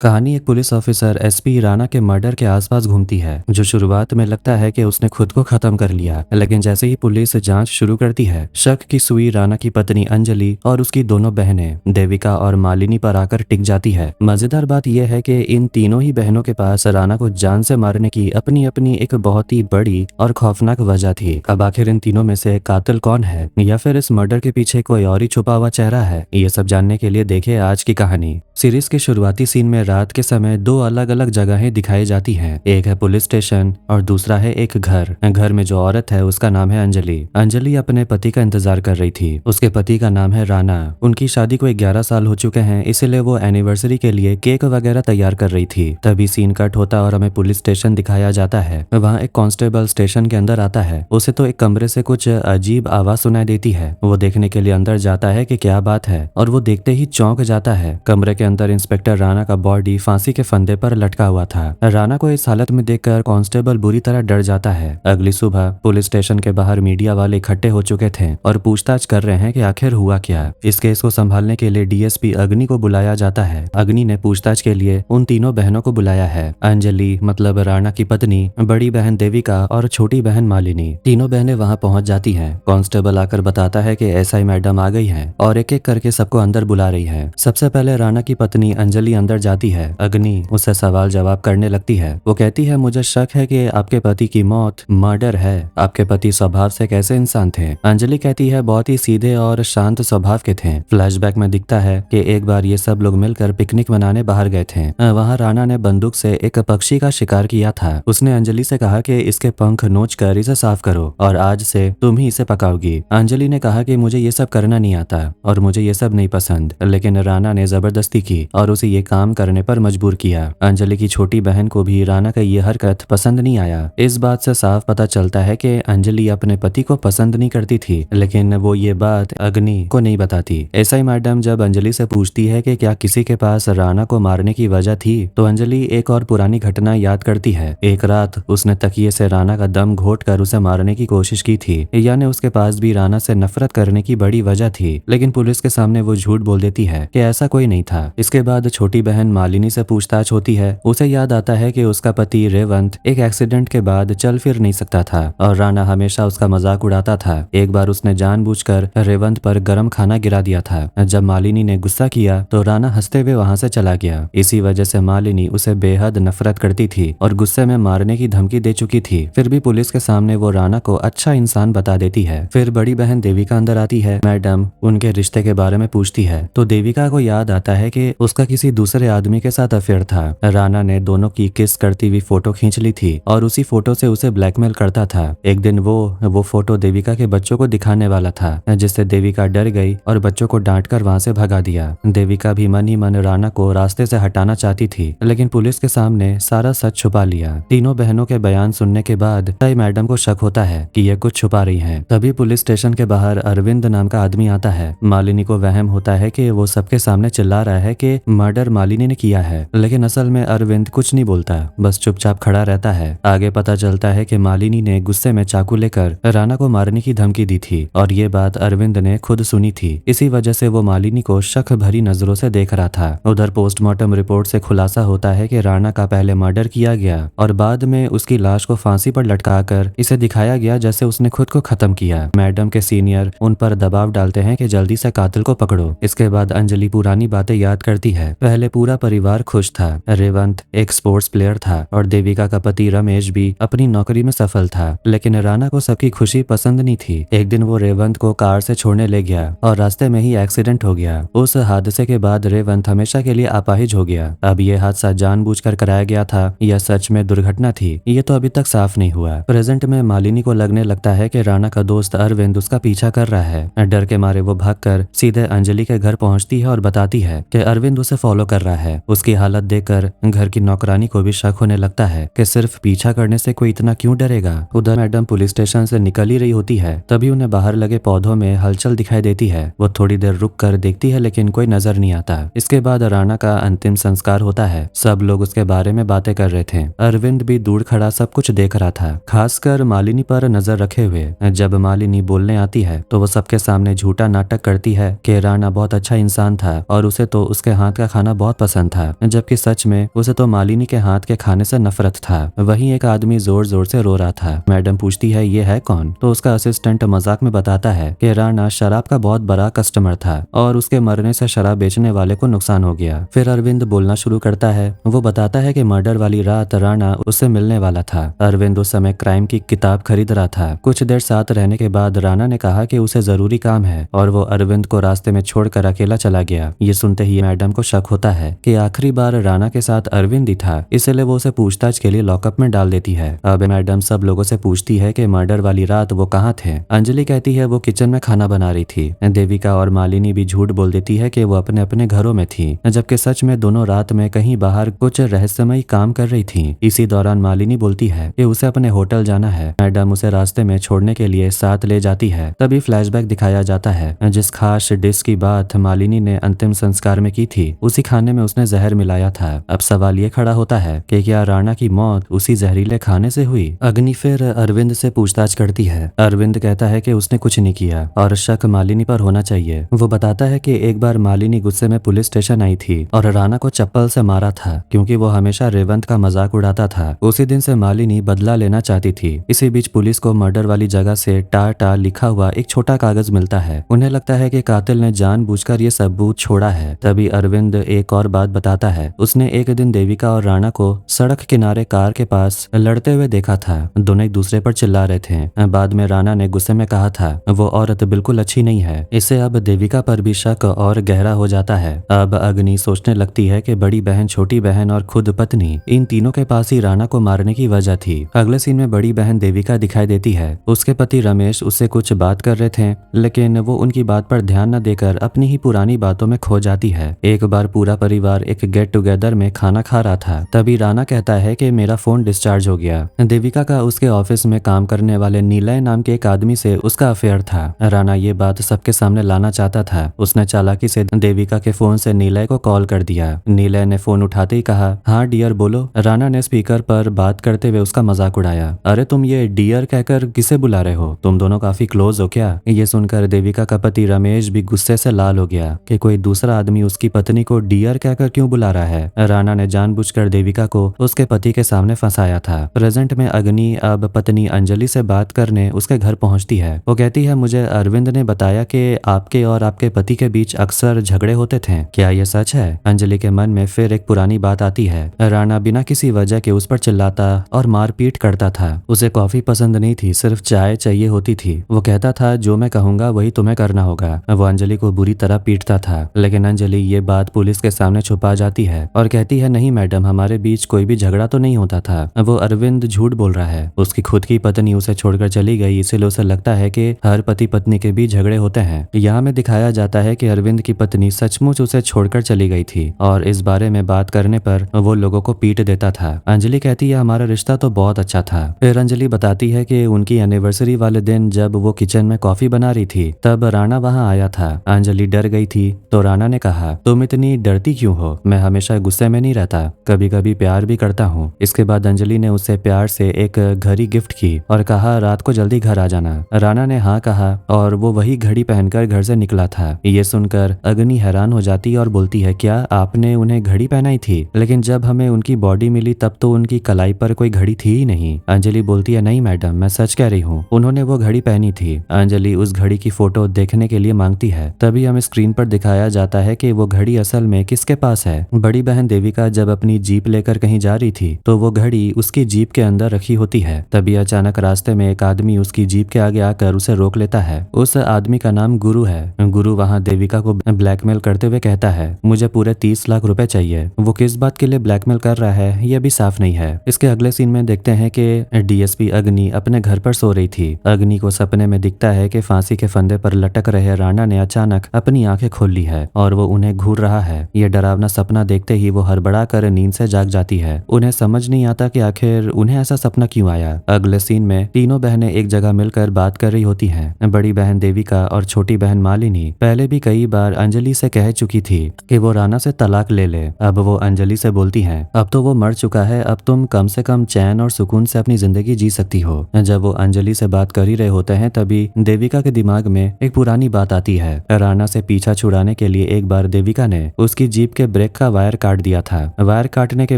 कहानी एक police officer SP Rana के मर्डर के आसपास घूमती है, जो शुरुआत में लगता है कि उसने खुद को खत्म कर लिया, लेकिन जैसे ही पुलिस जांच शुरू करती है, शक की सुई राणा की पत्नी अंजलि और उसकी दोनों बहनें देविका और मालिनी पर आकर टिक जाती है। मजेदार बात यह है कि इन तीनों ही बहनों के पास राणा को जान से मारने की अपनी अपनी एक बहुत ही बड़ी और खौफनाक वजह थी। अब आखिर इन तीनों में से कातिल कौन है, या फिर इस मर्डर के पीछे कोई और ही छुपा हुआ चेहरा है, ये सब जानने के लिए देखिए आज की कहानी। सीरीज के शुरुआती सीन में रात के समय दो अलग अलग जगहें दिखाई जाती हैं। एक है पुलिस स्टेशन और दूसरा है एक घर। घर में जो औरत है उसका नाम है अंजलि। अंजलि अपने पति का इंतजार कर रही थी। उसके पति का नाम है राणा। उनकी शादी को 11 साल हो चुके हैं, इसीलिए वो एनिवर्सरी के लिए केक वगैरह तैयार कर रही थी। तभी सीन कट होता और हमें पुलिस स्टेशन दिखाया जाता है। वहाँ एक कांस्टेबल स्टेशन के अंदर आता है। उसे तो एक कमरे से कुछ अजीब आवाज सुनाई देती है। वो देखने के लिए अंदर जाता है कि क्या बात है, और वो देखते ही चौंक जाता है। कमरे के अंदर इंस्पेक्टर राणा का बॉडी फांसी के फंदे पर लटका हुआ था। राणा को इस हालत में देखकर कांस्टेबल बुरी तरह डर जाता है। अगली सुबह पुलिस स्टेशन के बाहर मीडिया वाले इकट्ठे हो चुके थे और पूछताछ कर रहे हैं कि आखिर हुआ क्या। इस केस को संभालने के लिए डीएसपी अग्नि को बुलाया जाता है। अग्नि ने पूछताछ के लिए उन तीनों बहनों को बुलाया है। अंजलि मतलब राणा की पत्नी, बड़ी बहन देविका और छोटी बहन मालिनी। तीनों बहनें वहां पहुंच जाती हैं। कांस्टेबल आकर बताता है कि एसआई मैडम आ गई है और एक एक करके सबको अंदर बुला रही है। सबसे पहले राणा की पत्नी अंजलि अंदर जाती है। अग्नि उससे सवाल जवाब करने लगती है। वो कहती है, मुझे शक है कि आपके पति की मौत मर्डर है। आपके पति स्वभाव से कैसे इंसान थे? अंजलि कहती है, बहुत ही सीधे और शांत स्वभाव के थे। फ्लैशबैक में दिखता है कि एक बार ये सब लोग मिलकर पिकनिक मनाने बाहर गए थे। वहाँ राणा ने बंदूक से एक पक्षी का शिकार किया था। उसने अंजलि से कहा कि इसके पंख नोच कर इसे साफ करो और आज से तुम ही इसे पकाओगी। अंजलि ने कहा कि मुझे ये सब करना नहीं आता और मुझे ये सब नहीं पसंद, लेकिन राणा ने जबरदस्ती की और उसे ये काम करने पर मजबूर किया। अंजलि की छोटी बहन को भी राणा का ये हरकत पसंद नहीं आया। इस बात से साफ पता चलता है कि अंजलि अपने पति को पसंद नहीं करती थी, लेकिन वो ये बात अग्नि को नहीं बताती। एसआई मैडम जब अंजलि से पूछती है कि क्या किसी के पास राणा को मारने की वजह थी, तो अंजलि एक और पुरानी घटना याद करती है। एक रात उसने तकिए से राणा का दम घोट कर उसे मारने की कोशिश की थी, यानी उसके पास भी राणा से नफरत करने की बड़ी वजह थी। लेकिन पुलिस के सामने वो झूठ बोल देती है कि ऐसा कोई नहीं था। इसके बाद छोटी बहन मालिनी से पूछताछ होती है। उसे याद आता है कि उसका पति रेवंत एक एक्सीडेंट के बाद चल फिर नहीं सकता था और राणा हमेशा उसका मजाक उड़ाता था। एक बार उसने जानबूझकर रेवंत पर गर्म खाना गिरा दिया था। जब मालिनी ने गुस्सा किया तो राणा हंसते हुए वहां से चला गया। इसी वजह से मालिनी उसे बेहद नफरत करती थी और गुस्से में मारने की धमकी दे चुकी थी। फिर भी पुलिस के सामने वो राणा को अच्छा इंसान बता देती है। फिर बड़ी बहन देविका अंदर आती है। मैडम उनके रिश्ते के बारे में पूछती है तो देविका को याद आता है कि उसका किसी दूसरे आदमी के साथ अफेयर था। राणा ने दोनों की किस करती हुई फोटो खींच ली थी और उसी फोटो से उसे ब्लैकमेल करता था। एक दिन वो फोटो देविका के बच्चों को दिखाने वाला था, जिससे देविका डर गई और बच्चों को डांटकर वहां से भगा दिया। देविका भी मन ही मन राणा को रास्ते से हटाना चाहती थी, लेकिन पुलिस के सामने सारा सच छुपा लिया। तीनों बहनों के बयान सुनने के बाद ताई मैडम को शक होता है कि ये कुछ छुपा रही हैं। तभी पुलिस स्टेशन के बाहर अरविंद नाम का आदमी आता है। मालिनी को वहम होता है कि वो सबके सामने चिल्ला रहा है कि मर्डर मालिनी ने किया है, लेकिन असल में अरविंद कुछ नहीं बोलता, बस चुपचाप खड़ा रहता है। आगे पता चलता है कि मालिनी ने गुस्से में चाकू लेकर राणा को मारने की धमकी दी थी और ये बात अरविंद ने खुद सुनी थी। इसी वजह से वो मालिनी को शक भरी नजरों से देख रहा था। उधर पोस्टमार्टम रिपोर्ट से खुलासा होता है कि राणा का पहले मर्डर किया गया और बाद में उसकी लाश को फांसी पर लटकाकर इसे दिखाया गया जैसे उसने खुद को खत्म किया। मैडम के सीनियर उन पर दबाव डालते हैं कि जल्दी से कातिल को पकड़ो। इसके बाद अंजलि पुरानी बातें याद करती है। पहले पूरा परिवार खुश था। रेवंत एक स्पोर्ट्स प्लेयर था और देविका का पति रमेश भी अपनी नौकरी में सफल था, लेकिन राणा को सबकी खुशी पसंद नहीं थी। एक दिन वो रेवंत को कार से छोड़ने ले गया और रास्ते में ही एक्सीडेंट हो गया। उस हादसे के बाद रेवंत हमेशा के लिए अपाहिज हो गया। अब ये हादसा जानबूझकर कराया गया था या सच में दुर्घटना थी, ये तो अभी तक साफ नहीं हुआ। प्रेजेंट में मालिनी को लगने लगता है कि राणा का दोस्त अरविंद उसका पीछा कर रहा है। डर के मारे वो भागकर सीधे अंजलि के घर पहुंचती है और बताती है कि अरविंद उसे फॉलो कर रहा है। उसकी हालत देखकर घर की नौकरानी को भी शक होने लगता है कि सिर्फ पीछा करने से कोई इतना क्यों डरेगा। उधर मैडम पुलिस स्टेशन से निकल ही रही होती है, तभी उन्हें बाहर लगे पौधों में हलचल दिखाई देती है। वो थोड़ी देर रुक कर देखती है, लेकिन कोई नजर नहीं आता। इसके बाद राणा का अंतिम संस्कार होता है। सब लोग उसके बारे में बातें कर रहे थे। अरविंद भी दूर खड़ा सब कुछ देख रहा था, खासकर मालिनी पर नजर रखे हुए। जब मालिनी बोलने आती है तो वो सबके सामने झूठा नाटक करती है कि राणा बहुत अच्छा इंसान था और उसे तो उसके हाथ का खाना बहुत पसंद पसंद था, जबकि सच में उसे तो मालिनी के हाथ के खाने से नफरत था। वहीं एक आदमी जोर जोर से रो रहा था। मैडम पूछती है ये है कौन, तो उसका असिस्टेंट मजाक में बताता है कि राणा शराब का बहुत बड़ा कस्टमर था और उसके मरने से शराब बेचने वाले को नुकसान हो गया। फिर अरविंद बोलना शुरू करता है। वो बताता है कि मर्डर वाली रात राणा उससे मिलने वाला था। अरविंद उस समय क्राइम की किताब खरीद रहा था। कुछ देर साथ रहने के बाद राणा ने कहा कि उसे जरूरी काम है और वो अरविंद को रास्ते में छोड़कर अकेला चला गया। ये सुनते ही मैडम को शक होता है कि आखिरी बार राणा के साथ अरविंद ही था, इसलिए वो उसे पूछताछ के लिए लॉकअप में डाल देती है। अब मैडम सब लोगों से पूछती है कि मर्डर वाली रात वो कहाँ थे। अंजलि कहती है वो किचन में खाना बना रही थी। देविका और मालिनी भी झूठ बोल देती है कि वो अपने अपने घरों में थी, जबकि सच में दोनों रात में कहीं बाहर कुछ रहस्यमयी काम कर रही थी। इसी दौरान मालिनी बोलती है कि उसे अपने होटल जाना है। मैडम उसे रास्ते में छोड़ने के लिए साथ ले जाती है। तभी फ्लैशबैक दिखाया जाता है। जिस खास डिश की बात मालिनी ने अंतिम संस्कार में की थी, उसी खाने में उसने जहर मिलाया था। अब सवाल ये खड़ा होता है कि क्या राणा की मौत उसी जहरीले खाने से हुई। अग्नि फिर अरविंद से पूछताछ करती है। अरविंद कहता है कि उसने कुछ नहीं किया और शक मालिनी पर होना चाहिए। वो बताता है कि एक बार मालिनी गुस्से में पुलिस स्टेशन आई थी और राणा को चप्पल से मारा था, क्योंकि वो हमेशा रेवंत का मजाक उड़ाता था। उसी दिन से मालिनी बदला लेना चाहती थी। इसी बीच पुलिस को मर्डर वाली जगह से टा लिखा हुआ एक छोटा कागज मिलता है। उन्हें लगता है कि कातिल ने जानबूझकर ये सबूत छोड़ा है। तभी अरविंद एक और बात बताता है। उसने एक दिन देविका और राणा को सड़क किनारे कार के पास लड़ते हुए देखा था। दोनों एक दूसरे पर चिल्ला रहे थे। बाद में राणा ने गुस्से में कहा था वो औरत बिल्कुल अच्छी नहीं है। इससे अब देविका पर भी शक और गहरा हो जाता है। अब अग्नि सोचने लगती है कि बड़ी बहन, छोटी बहन और खुद पत्नी, इन तीनों के पास ही राणा को मारने की वजह थी। अगले सीन में बड़ी बहन देविका दिखाई देती है। उसके पति रमेश उससे कुछ बात कर रहे थे, लेकिन वो उनकी बात पर ध्यान न देकर अपनी ही पुरानी बातों में खो जाती है। एक बार पूरा परिवार एक गेट टुगेदर में खाना खा रहा था। तभी राणा कहता है कि मेरा फोन डिस्चार्ज हो गया। देविका का उसके ऑफिस में काम करने वाले नीलय नाम के एक आदमी से उसका अफेयर था। राणा ये बात सबके सामने लाना चाहता था। उसने चालाकी से देविका के फोन से नीलय को कॉल कर दिया। नीलय ने फोन उठाते ही कहा, हाँ डियर बोलो। राणा ने स्पीकर पर बात करते हुए उसका मजाक उड़ाया। अरे तुम ये डियर कहकर किसे बुला रहे हो? तुम दोनों काफी क्लोज हो क्या? ये सुनकर देविका का पति रमेश भी गुस्से से लाल हो गया कि कोई दूसरा आदमी उसकी पत्नी को डियर कहकर क्यों बुला रहा है। राणा ने जानबूझकर देविका को उसके पति के सामने फंसाया था। प्रेजेंट में अग्नि अब पत्नी अंजलि से बात करने उसके घर पहुंचती है। वो कहती है मुझे अरविंद ने बताया कि आपके और आपके पति के बीच अक्सर झगड़े होते थे, क्या ये सच है? अंजलि के मन में फिर एक पुरानी बात आती है। राणा बिना किसी वजह के उस पर चिल्लाता और मारपीट करता था। उसे कॉफी पसंद नहीं थी, सिर्फ चाय चाहिए होती थी। वो कहता था जो मैं कहूंगा वही तुम्हें करना होगा। वो अंजलि को बुरी तरह पीटता था, लेकिन अंजलि ये बात पुलिस के सामने छुपा जाती है और कहती है नहीं मैडम, हमारे बीच कोई भी झगड़ा तो नहीं होता था। वो अरविंद झूठ बोल रहा है। उसकी खुद की पत्नी उसे छोड़कर चली गई, इसीलिए उसे लगता है कि हर पति पत्नी के बीच झगड़े होते हैं। यहाँ में दिखाया जाता है कि अरविंद की पत्नी सचमुच उसे छोड़कर चली गई थी और इस बारे में बात करने पर वो लोगों को पीट देता था। अंजलि कहती है हमारा रिश्ता तो बहुत अच्छा था। फिर अंजलि बताती है कि उनकी एनिवर्सरी वाले दिन जब वो किचन में कॉफी बना रही थी, तब राणा वहाँ आया था। अंजलि डर गई थी तो राणा ने कहा तुम इतनी डरती क्यों हो? मैं हमेशा गुस्से में नहीं रहता, कभी कभी प्यार भी करता हूँ। इसके बाद अंजलि ने उसे प्यार से एक घड़ी गिफ्ट की और कहा रात को जल्दी घर आ जाना। राणा ने हाँ कहा और वो वही घड़ी पहनकर घर से निकला था। ये सुनकर अग्नि हैरान हो जाती है और बोलती है क्या आपने उन्हें घड़ी पहनाई थी? लेकिन जब हमें उनकी बॉडी मिली तब तो उनकी कलाई पर कोई घड़ी थी ही नहीं। अंजलि बोलती है नहीं मैडम, मैं सच कह रही हूँ, उन्होंने वो घड़ी पहनी थी। अंजलि उस घड़ी की फोटो देखने के लिए मांगती है। तभी हमें स्क्रीन पर दिखाया जाता है कि वो घड़ी असल में किसके पास है। बड़ी बहन देविका जब अपनी जीप लेकर कहीं जा रही थी तो वो घड़ी उसकी जीप के अंदर रखी होती है। तभी अचानक रास्ते में एक आदमी उसकी जीप के आगे आकर उसे रोक लेता है। उस आदमी का नाम गुरु है। गुरु वहाँ देविका को ब्लैकमेल करते हुए कहता है मुझे पूरे 30 लाख रुपए चाहिए। वो किस बात के लिए ब्लैकमेल कर रहा है ये भी साफ नहीं है। इसके अगले सीन में देखते हैं कि डीएसपी अग्नि अपने घर पर सो रही थी। अग्नि को सपने में दिखता है कि फांसी के फंदे पर लटक रहे राणा ने अचानक अपनी आंखें खोल ली है और वो उन्हें घूर रहा है। ये डरावना सपना देखते ही वो हड़बड़ा कर नींद से जाग जाती है। उन्हें समझ नहीं आता कि आखिर उन्हें ऐसा सपना क्यों आया। अगले सीन में तीनों बहनें एक जगह मिलकर बात कर रही होती हैं। बड़ी बहन देविका और छोटी बहन मालिनी पहले भी कई बार अंजलि से कह चुकी थी कि वो राणा से तलाक ले ले। अब वो अंजलि से बोलती हैं अब तो वो मर चुका है, अब तुम कम से कम चैन और सुकून से अपनी जिंदगी जी सकती हो। जब वो अंजलि से बात कर ही रहे होते हैं तभी देविका के दिमाग में एक पुरानी बात आती है। राणा से पीछा छुड़ाने के लिए एक बार देविका ने उसकी जीप के ब्रेक का वायर काट दिया था। वायर काटने के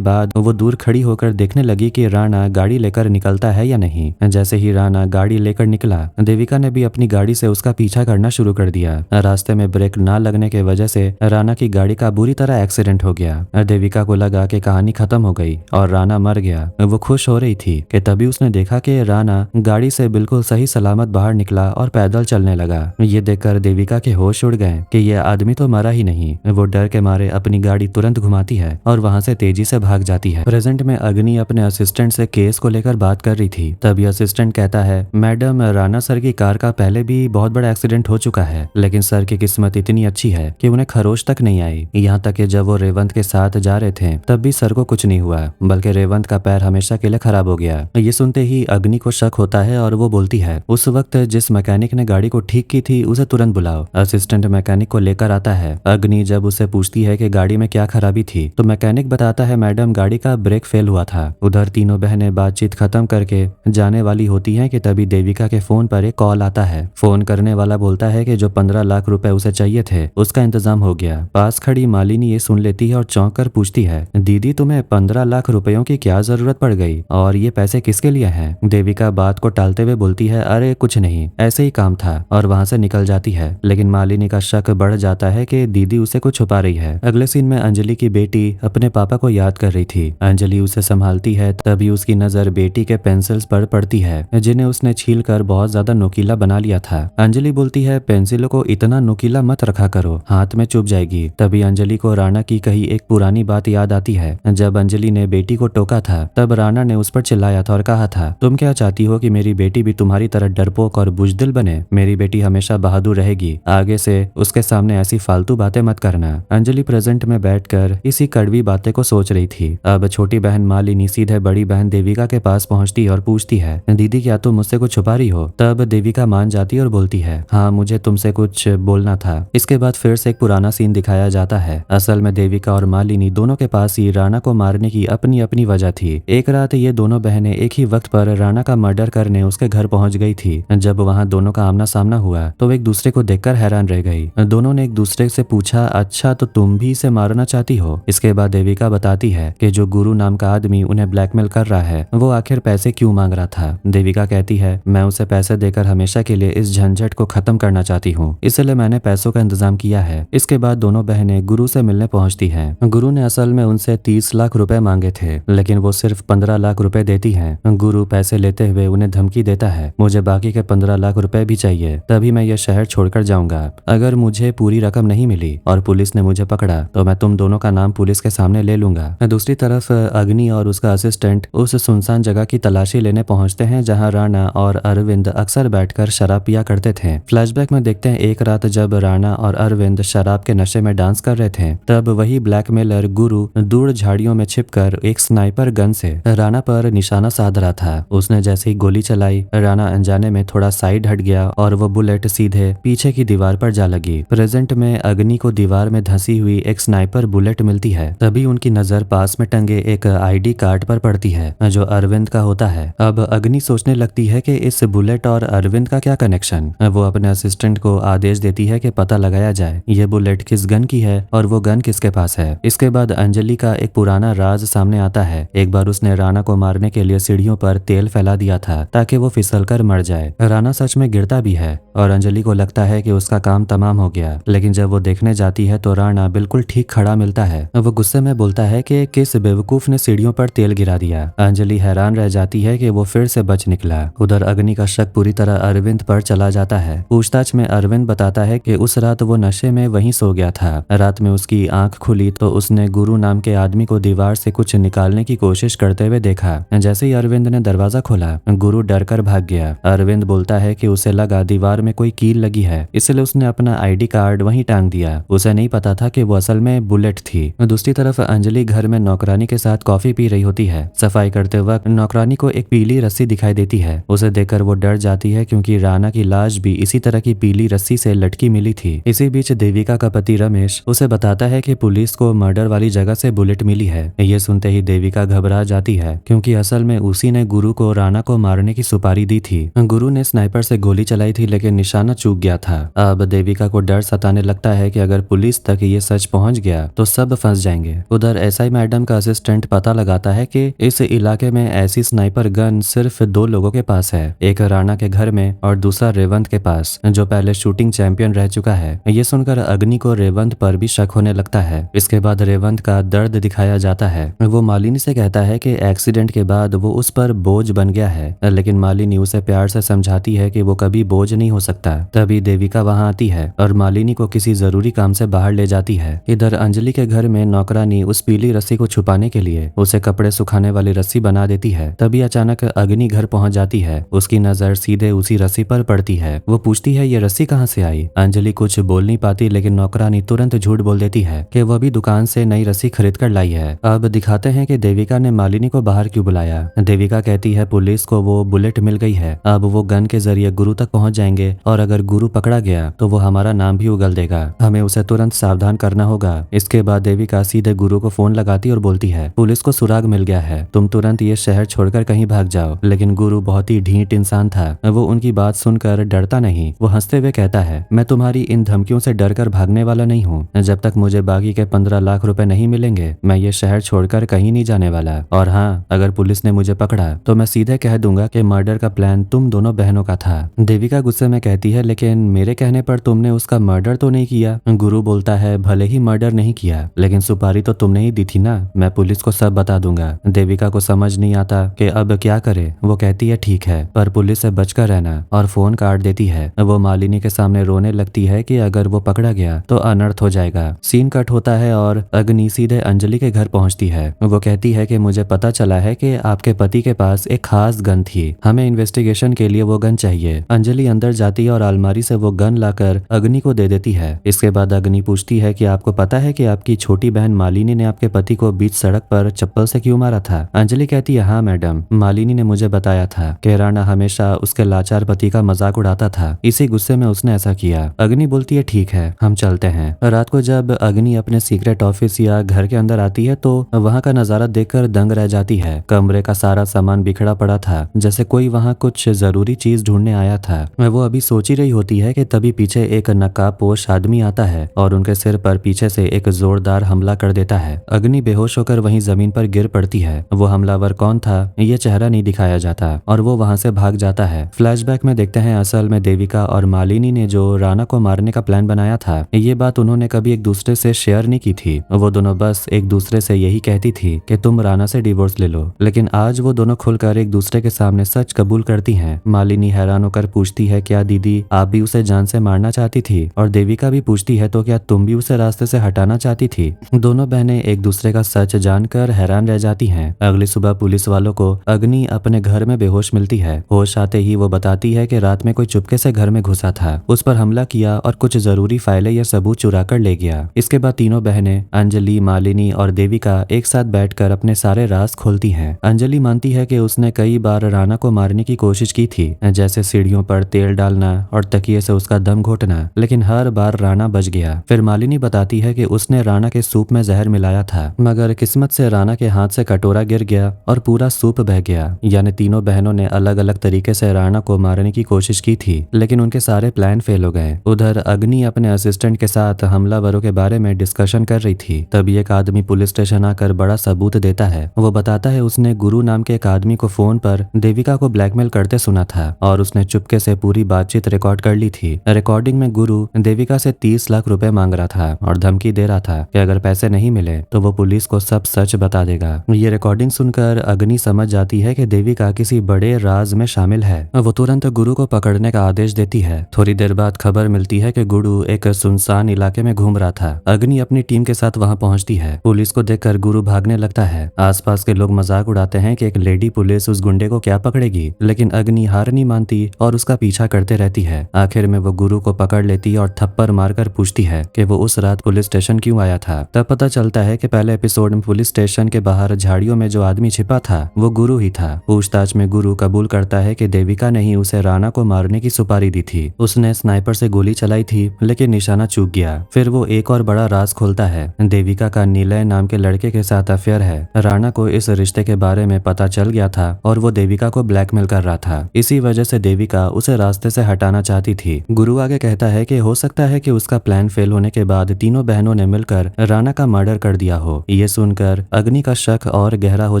बाद वो दूर खड़ी होकर देखने लगी कि राणा गाड़ी लेकर निकलता है या नहीं। जैसे ही राणा गाड़ी लेकर निकला, देविका ने भी अपनी गाड़ी से उसका पीछा करना शुरू कर दिया। रास्ते में ब्रेक ना लगने की वजह से राणा की गाड़ी का बुरी तरह एक्सीडेंट हो गया। देविका को लगा कि कहानी खत्म हो गई और राणा मर गया। वो खुश हो रही थी कि तभी उसने देखा कि राणा गाड़ी से बिल्कुल सही सलामत बाहर निकला और पैदल चलने लगा। ये देखकर देविका के होश उड़ गए कि ये आदमी तो मरा ही नहीं। वो डर के मारे अपनी गाड़ी तुरंत घुमाती है और वहां से तेजी से भाग जाती है। प्रेजेंट में अग्नि अपने असिस्टेंट से केस को लेकर बात कर रही थी। तभी असिस्टेंट कहता है, मैडम राणा सर की कार का पहले भी बहुत बड़ा एक्सीडेंट हो चुका है, लेकिन सर की किस्मत इतनी अच्छी है कि उन्हें खरोच तक नहीं आई। यहाँ तक कि जब वो रेवंत के साथ जा रहे थे तब भी सर को कुछ नहीं हुआ, बल्कि रेवंत का पैर हमेशा के लिए खराब हो गया। ये सुनते ही अग्नि को शक होता है और वो बोलती है, उस वक्त जिस मैकेनिक ने गाड़ी को ठीक की थी उसे तुरंत बुलाओ। असिस्टेंट मैकेनिक को लेकर आता है। अग्नि जब उसे पूछती है कि गाड़ी में क्या खराबी थी तो मैकेनिक बताता है, मैडम गाड़ी का ब्रेक फेल हुआ था। उधर तीनों बहनें बातचीत खत्म करके जाने वाली होती हैं कि तभी देविका के फोन पर एक कॉल आता है। फोन करने वाला बोलता है कि जो 15 लाख रुपए उसे चाहिए थे उसका इंतजाम हो गया। पास खड़ी मालिनी ये सुन लेती है और चौंक कर पूछती है, दीदी तुम्हें 15 लाख रुपयों की क्या जरूरत पड़ गई और ये पैसे किसके लिए हैं? देविका बात को टालते हुए बोलती है, अरे कुछ नहीं, ऐसे ही काम था, और वहां से निकल जाती है। लेकिन मालिनी का शक बढ़ जाता है कि दीदी उसे कुछ छुपा रही है। अगले सीन में अंजलि की बेटी अपने पापा को याद कर रही थी। अंजलि उसे संभालती है, तभी उसकी नजर बेटी के पेंसिल्स पर पड़ती है जिन्हें उसने छील कर बहुत ज्यादा नुकीला बना लिया था। अंजलि बोलती है, पेंसिलों को इतना नुकीला मत रखा करो, हाथ में चुभ जाएगी। तभी अंजलि को राणा की कही एक पुरानी बात याद आती है। जब अंजलि ने बेटी को टोका था तब राणा ने उस पर चिल्लाया था और कहा था, तुम क्या चाहती हो कि मेरी बेटी भी तुम्हारी तरह डरपोक और बुजदिल बने? मेरी बेटी हमेशा बहादुर रहेगी, आगे से उसके सामने ऐसी फालतू बातें मत करना। अंजलि प्रेजेंट में बैठकर इसी कड़वी बातें को सोच रही थी। अब छोटी बहन मालिनी सीधे बड़ी बहन देविका के पास पहुंचती और पूछती है, दीदी क्या तुम मुझसे कुछ छुपा रही हो? तब देविका मान जाती और बोलती है, हाँ मुझे तुमसे कुछ बोलना था। इसके बाद फिर से एक पुराना सीन दिखाया जाता है। असल में देविका और मालिनी दोनों के पास ही राणा को मारने की अपनी अपनी वजह थी। एक रात ये दोनों बहनें एक ही वक्त पर राणा का मर्डर करने उसके घर पहुंच गई थी। जब वहां दोनों का आमना सामना हुआ तो वे एक दूसरे को देखकर हैरान रह गई। दोनों ने एक दूसरे से पूछा, अच्छा तो तुम भी इसे मारना चाहती हो? इसके बाद देविका बताती है कि जो गुरु नाम का आदमी उन्हें ब्लैकमेल कर रहा है वो आखिर पैसे क्यों मांग रहा था। देविका कहती है, मैं उसे पैसे देकर हमेशा के लिए इस झंझट को खत्म करना चाहती हूँ, इसलिए मैंने पैसों का इंतजाम किया है। इसके बाद दोनों बहनें गुरु से मिलने पहुंचती हैं। गुरु ने असल में उनसे 30 लाख रुपए मांगे थे, लेकिन वो सिर्फ 15 लाख रुपए देती हैं। गुरु पैसे लेते हुए उन्हें धमकी देता है, मुझे बाकी के 15 लाख रुपए भी चाहिए, तभी मैं ये शहर छोड़कर जाऊंगा। अगर मुझे पूरी रकम नहीं मिली और पुलिस ने मुझे पकड़ा तो मैं तुम दोनों का नाम पुलिस के सामने ले लूंगा। दूसरी तरफ अग्नि और उसका असिस्टेंट उस सुनसान जगह की तलाशी लेने पहुंचते हैं जहां राणा और अरविंद अक्सर बैठकर शराब पिया करते थे। फ्लैशबैक में देखते हैं एक रात जब राणा और अरविंद शराब के नशे में डांस कर रहे थे तब वही ब्लैकमेलर गुरु दूर झाड़ियों में छिपकर एक स्नाइपर गन से राणा पर निशाना साध रहा था। उसने जैसे ही गोली चलाई, राणा अनजाने में थोड़ा साइड हट गया और वो बुलेट सीधे पीछे की दीवार पर जा लगी। प्रेजेंट में अग्नि को दीवार में धंसी हुई एक स्नाइपर बुलेट मिलती है। तभी उनकी नजर पास में टंगे एक आईडी कार्ड पर पड़ती है जो अरविंद का होता है। अब अग्नि सोचने लगती है कि इस बुलेट और अरविंद का क्या कनेक्शन। वो अपने असिस्टेंट को आदेश देती है कि पता लगाया जाए ये बुलेट किस गन की है और वो गन किसके पास है। इसके बाद अंजलि का एक पुराना राज सामने आता है। एक बार उसने राणा को मारने के लिए सीढ़ियों पर तेल फैला दिया था ताकि वो फिसलकर मर जाए। राणा सच में गिरता भी है और अंजलि को लगता है कि उसका काम तमाम हो गया, लेकिन जब वो देखने जाती है तो राणा बिल्कुल ठीक खड़ा मिलता है। वो गुस्से में बोलता है कि किस बेवकूफ ने सीढ़ियों पर तेल गिरा दिया। अंजलि हैरान रह जाती है कि वो फिर से बच निकला। उधर अग्नि का शक पूरी तरह अरविंद पर चला जाता है। पूछताछ में अरविंद बताता है कि उस रात वो नशे में वहीं सो गया था। रात में उसकी आंख खुली तो उसने गुरु नाम के आदमी को दीवार से कुछ निकालने की कोशिश करते हुए देखा। जैसे ही अरविंद ने दरवाजा खोला, गुरु डर कर भाग गया। अरविंद बोलता है कि उसे लगा दीवार में कोई कील लगी है, इसलिए उसने अपना आईडी कार्ड वहीं टांग दिया। उसे नहीं पता था कि वो असल में बुलेट थी। दूसरी तरफ अंजलि घर में नौकरानी के साथ कॉफी पी रही होती है। सफाई करते वक्त नौकरानी को एक पीली रस्सी दिखाई देती है। उसे देखकर वो डर जाती है क्योंकि राणा की लाश भी इसी तरह की पीली रस्सी से लटकी मिली थी। इसी बीच देविका का पति रमेश उसे बताता है कि पुलिस को मर्डर वाली जगह से बुलेट मिली है। ये सुनते ही देविका घबरा जाती है क्योंकि असल में उसी ने गुरु को राणा को मारने की सुपारी दी थी। गुरु ने स्नाइपर से गोली चलाई थी लेकिन निशाना चूक गया था। अब देविका को डर सताने लगता है कि अगर पुलिस तक ये सच पहुंच गया तो सब फंस जाएंगे। उधर एसआई मैडम का असिस्टेंट पता लगाता है कि इस इलाके में ऐसी स्नाइपर गन सिर्फ 2 लोगों के पास है, एक राणा के घर में और दूसरा रेवंत के पास, जो पहले शूटिंग चैंपियन रह चुका है। ये सुनकर अग्नि को रेवंत पर भी शक होने लगता है। इसके बाद रेवंत का दर्द दिखाया जाता है। वो मालिनी से कहता है कि एक्सीडेंट के बाद वो उस पर बोझ बन गया है, लेकिन मालिनी उसे प्यार से समझाती है कि वो कभी बोझ नहीं हो सकता। तभी देविका वहां आती है और मालिनी को किसी जरूरी काम से बाहर ले जाती है। इधर अंजलि के घर में नौकरानी उस पीली रस्सी को छुपाने के लिए उसे कपड़े सुखाने वाली रस्सी बना देती है। तभी अचानक अग्नि घर पहुंच जाती है। उसकी नजर सीधे उसी रस्सी पर पड़ती है। वो पूछती है ये रस्सी कहाँ से आई। अंजलि कुछ बोल नहीं पाती, लेकिन नौकरानी तुरंत झूठ बोल देती है कि वह भी दुकान से नई रस्सी खरीद कर लाई है। अब दिखाते हैं कि देविका ने मालिनी को बाहर क्यों बुलाया। देविका कहती है पुलिस को वो बुलेट मिल गई है, अब वो गन के जरिए गुरु तक पहुंच जाएंगे और अगर गुरु पकड़ा गया तो वो हमारा नाम भी उगल देगा। हमें उसे तुरंत सावधान करना होगा। इसके बाद देविका सीधे गुरु को फोन लगाती और बोलती है पुलिस को सुराग मिल गया है, तुम तुरंत ये शहर छोड़कर कहीं भाग जाओ। लेकिन गुरु बहुत ही ढीठ इंसान था। वो उनकी बात सुनकर डरता नहीं। वो हंसते हुए कहता है मैं तुम्हारी इन धमकियों से डरकर भागने वाला नहीं हूँ। जब तक मुझे बाकी के 15 लाख रुपए नहीं मिलेंगे मैं ये शहर छोड़कर कहीं नहीं जाने वाला। और हाँ, अगर पुलिस ने मुझे पकड़ा तो मैं सीधे कह दूंगा कि मर्डर का प्लान तुम दोनों बहनों का था। देविका गुस्से में कहती है लेकिन मेरे कहने पर तुमने उसका मर्डर तो नहीं किया। गुरु बोलता है भले ही मर्डर नहीं किया, लेकिन सुपारी तो तुमने ही दी थी ना, मैं पुलिस को सब बता दूंगा। देविका को समझ नहीं आता कि अब क्या करे। वो कहती है ठीक है, पर पुलिस से बचकर रहना, और फोन काट देती है। वो मालिनी के सामने रोने लगती है कि अगर वो पकड़ा गया तो अनर्थ हो जाएगा। सीन कट होता है और अग्नि सीधे अंजलि के घर पहुंचती है। वो कहती है कि मुझे पता चला है कि आपके पति के पास एक खास गन थी, हमें इन्वेस्टिगेशन के लिए वो गन चाहिए। अंजलि अंदर जाती है और अलमारी से वो गन लाकर अग्नि को दे देती है। इसके बाद अग्नि पूछती है कि आपको पता है कि आपकी छोटी बहन मालिनी ने आपके पति को बीच सड़क पर चप्पल से क्यों मारा था। अंजलि कहती है हाँ मैडम, मालिनी ने मुझे बताया था कि राणा हमेशा उसके लाचार पति का मजाक उड़ाता था, इसी गुस्से में उसने ऐसा किया। अग्नि बोलती है ठीक है, हम चलते हैं। रात को जब अग्नि अपने सीक्रेट ऑफिस या घर के अंदर आती है तो वहाँ का नजारा देखकर दंग रह जाती है। कमरे का सारा सामान बिखरा पड़ा था, जैसे कोई वहाँ कुछ जरूरी चीज ढूंढने आया था। वो अभी सोच ही रही होती है कि तभी पीछे एक नकाबपोश आदमी आता है और उनके सिर पर पीछे से एक जोरदार हमला कर देता है। अग्नि बेहोश होकर वहीं जमीन पर गिर पड़ती है। वो हमलावर कौन था ये चेहरा नहीं दिखाया जाता और वो वहाँ से भाग जाता है। फ्लैशबैक में देखते हैं असल में देविका और मालिनी ने जो राणा को मारने का प्लान बनाया था, ये बात उन्होंने कभी एक दूसरे से शेयर नहीं की थी। वो दोनों बस एक दूसरे से यही कहती थी कि तुम राणा से डिवोर्स ले लो। लेकिन आज वो दोनों खुलकर एक दूसरे के सामने सच कबूल करती हैं। मालिनी हैरान होकर पूछती है क्या दीदी आप भी उसे जान से मारना चाहती थी, और देविका भी पूछती है तो क्या तुम भी उसे रास्ते से हटाना चाहती थी। दोनों बहनें एक दूसरे का सच जानकर हैरान रह जाती हैं। अगली सुबह पुलिस वालों को अग्नि अपने घर में बेहोश मिलती है। होश आते ही वो बताती है कि रात में कोई चुपके से घर में घुसा था, उस पर हमला किया और कुछ जरूरी फाइलें या सबूत चुरा कर ले गया। इसके बाद तीनों बहनें अंजलि, मालिनी और देविका एक साथ बैठकर अपने सारे राज खोलती हैं। अंजलि मानती है कि उसने कई बार राणा को मारने की कोशिश की थी, जैसे सीढ़ियों पर तेल डालना और तकिए से उसका दम घोटना, लेकिन हर बार राणा बच गया। फिर मालिनी बताती है कि उसने राणा के सूप में जहर मिलाया था, मगर किस्मत से राणा के हाथ से कटोरा गिर गया और पूरा सूप बह गया। यानी तीनों बहनों ने अलग अलग तरीके से राणा को मारने की कोशिश की थी, लेकिन उनके सारे प्लान फेल हो गए। उधर अग्नि अपने असिस्टेंट के साथ हमलावरों के बारे में डिस्कशन कर रही थी। तभी एक आदमी पुलिस स्टेशन आकर बड़ा सबूत देता है। वो बताता है उसने गुरु नाम के एक आदमी को फोन पर देविका को ब्लैकमेल करते सुना था और उसने चुपके से पूरी बातचीत रिकॉर्ड कर ली थी। रिकॉर्डिंग में गुरु देविका से 30 लाख रुपए मांग रहा था और धमकी दे रहा था कि अगर पैसे नहीं मिले तो वो पुलिस को सब सच बता देगा। ये रिकॉर्डिंग सुनकर अग्नि समझ जाती है कि देविका किसी बड़े राज में शामिल है। वो तुरंत गुरु को पकड़ने का आदेश देती है। थोड़ी देर बाद खबर मिलती है कि गुरु एक सुनसान इलाके में घूम रहा था। अग्नि अपनी टीम के साथ वहां पहुंचती है। पुलिस को देखकर गुरु भागने लगता है। आसपास के लोग मजाक उड़ाते हैं कि एक लेडी पुलिस उस गुंडे को क्या पकड़ेगी, लेकिन अग्नि हार नहीं मानती और उसका पीछा करते रहती है। आखिर में वो गुरु को पकड़ लेती है और थप्पड़ मारकर पूछती है कि वो उस रात पुलिस स्टेशन क्यों आया था। तब पता चलता है कि पहले एपिसोड में पुलिस स्टेशन के बाहर झाड़ियों में जो आदमी छिपा था वो गुरु ही था। पूछताछ में गुरु कबूल करता है कि देविका ने ही उसे राणा को मारने की सुपारी दी थी। उसने स्नाइपर से गोली चलाई थी, लेकिन निशाना चूक गया। फिर वो एक और बड़ा राज खोलता है। देविका का नीलय नाम के लड़के के साथ अफेयर है। राणा को इस रिश्ते के बारे में पता चल गया था और वो देविका को ब्लैकमेल कर रहा था। इसी वजह से देविका उसे रास्ते से हटाना चाहती थी। गुरु आगे कहता है कि हो सकता है कि उसका प्लान फेल होने के बाद तीनों बहनों तीनों ने मिलकर राणा का मर्डर कर दिया हो। ये सुनकर अग्नि का शक और गहरा हो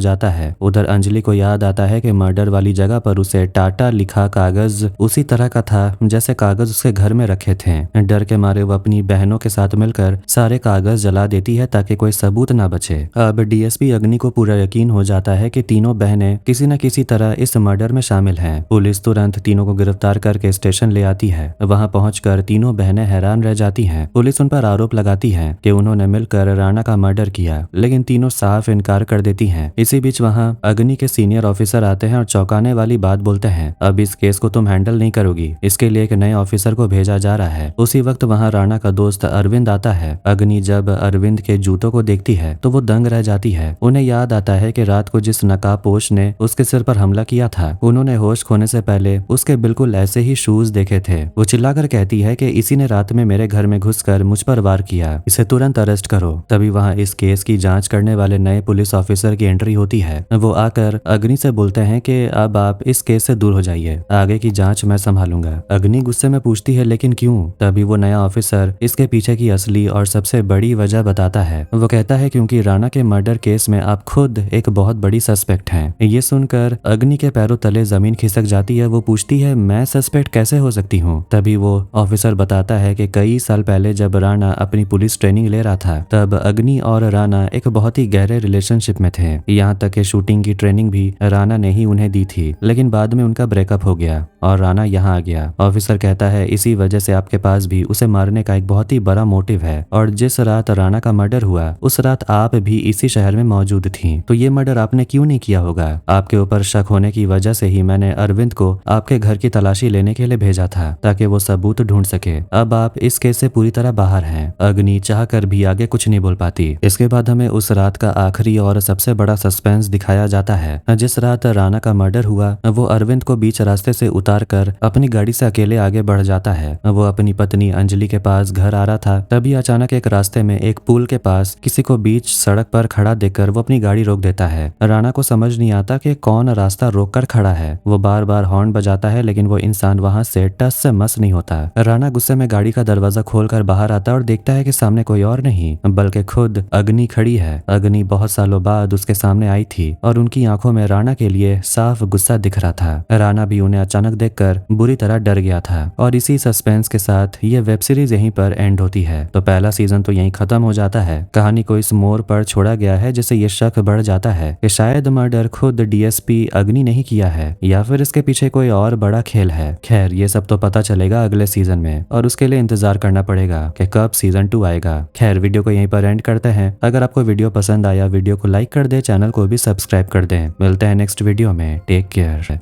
जाता है। उधर अंजलि को याद आता है कि मर्डर वाली जगह पर उसे टाटा लिखा कागज उसी तरह का था जैसे कागज उसके घर में रखे थे। डर के मारे वो अपनी बहनों के साथ मिलकर सारे कागज जला देती है ताकि कोई सबूत ना बचे। अब डीएसपी अग्नि को पूरा यकीन हो जाता है कि तीनों बहनें किसी न किसी तरह इस मर्डर में शामिल हैं। पुलिस तुरंत तीनों को गिरफ्तार करके स्टेशन ले आती है। वहां पहुंचकर तीनों बहनें हैरान रह जाती हैं। पुलिस उन पर आरोप लगाती है कि उन्होंने मिलकर राणा का मर्डर किया, लेकिन तीनों साफ इनकार कर देती हैं। इसी बीच वहां अग्नि के सीनियर ऑफिसर आते हैं और चौंकाने वाली बात बोलते हैं, अब इस केस को तुम हैंडल नहीं करोगी, इसके लिए एक नए ऑफिसर को भेजा जा रहा है। उसी वक्त वहां राणा का दोस्त अरविंद आता है। अग्नि जब अरविंद के जूतों को देखती है तो वो दंग रह जाती है। उन्हें याद आता है कि रात को जिस नकाबपोश ने उसके सिर पर हमला किया था, उन्होंने होश खोने से पहले उसके बिल्कुल ऐसे ही शूज देखे थे। वो चिल्लाकर कहती है कि इसी ने रात में मेरे घर में घुसकर मुझ पर वार किया, इसे तुरंत अरेस्ट करो। तभी वहां इस केस की जांच करने वाले नए पुलिस ऑफिसर की एंट्री होती है। वो आकर अग्नि से बोलते हैं कि अब आप इस केस से दूर हो जाइए, आगे की जांच मैं संभालूंगा। अग्नि गुस्से में पूछती है लेकिन क्यों? तभी वो नया ऑफिसर इसके पीछे की असली और सबसे बड़ी वजह बताता है। वो कहता है क्योंकि राणा के मर्डर केस में आप खुद एक बहुत बड़ी सस्पेक्ट हैं। ये सुनकर अग्नि के पैरों तले जमीन खिसक जाती है। वो पूछती है मैं सस्पेक्ट कैसे हो सकती हूँ? तभी वो ऑफिसर बताता है कि कई साल पहले जब राणा अपनी पुलिस ट्रेनिंग ले रहा था, तब अग्नि और राणा एक बहुत ही गहरे रिलेशनशिप में थे। यहाँ तक कि शूटिंग की ट्रेनिंग भी राणा ने ही उन्हें दी थी, लेकिन बाद में उनका ब्रेकअप हो गया और राणा यहाँ आ गया। ऑफिसर कहता है इसी वजह से आपके पास भी उसे मारने का एक बहुत ही बड़ा मोटिव है, और जिस रात राणा का मर्डर हुआ उस रात आप भी इसी शहर में मौजूद थी, तो ये मर्डर आपने क्यों नहीं किया होगा? आपके ऊपर शक होने की वजह से ही मैंने अरविंद को आपके घर की तलाशी लेने के लिए भेजा था ताकि वो सबूत ढूंढ सके। अब आप इस केस से पूरी तरह बाहर हैं। अग्नि चाह कर भी आगे कुछ नहीं बोल पाती। इसके बाद हमें उस रात का आखिरी और सबसे बड़ा सस्पेंस दिखाया जाता है। जिस रात राणा का मर्डर हुआ वो अरविंद को बीच रास्ते से उतार कर अपनी गाड़ी से अकेले आगे बढ़ जाता है। वो अपनी पत्नी अंजलि के पास घर आ रहा था, तभी अचानक एक रास्ते में एक पुल के पास किसी को बीच सड़क पर खड़ा देखकर वो अपनी गाड़ी रोक देता है। राणा को समझ नहीं आता कि कौन रास्ता रोक कर खड़ा है। वो बार बार हॉर्न बजाता है लेकिन वो इंसान वहां से टस से मस नहीं होता। राणा गुस्से में गाड़ी का दरवाजा खोलकर बाहर आता है और देखता है कि सामने कोई और नहीं बल्कि खुद अग्नि खड़ी है। अग्नि बहुत सालों बाद उसके सामने आई थी और उनकी आंखों में राणा के लिए साफ गुस्सा दिख रहा था। राणा भी उन्हें अचानक देखकर बुरी तरह डर गया था। और इसी सस्पेंस के साथ ये वेब सीरीज यहीं पर एंड होती है। तो पहला सीजन तो यहीं खत्म हो जाता है। कहानी को इस मोड़ पर छोड़ा गया है जिससे ये शक बढ़ जाता है कि शायद मर्डर खुद डीएसपी अग्नि नहीं किया है या फिर इसके पीछे कोई और बड़ा खेल है। खैर ये सब तो पता चलेगा अगले सीजन में, और उसके लिए इंतजार करना पड़ेगा कि कब सीजन 2 आएगा। खैर वीडियो को यहीं पर एंड करते हैं। अगर आपको वीडियो पसंद आया वीडियो को लाइक कर दे, चैनल को भी सब्सक्राइब कर दें। मिलते हैं नेक्स्ट वीडियो में। Take care.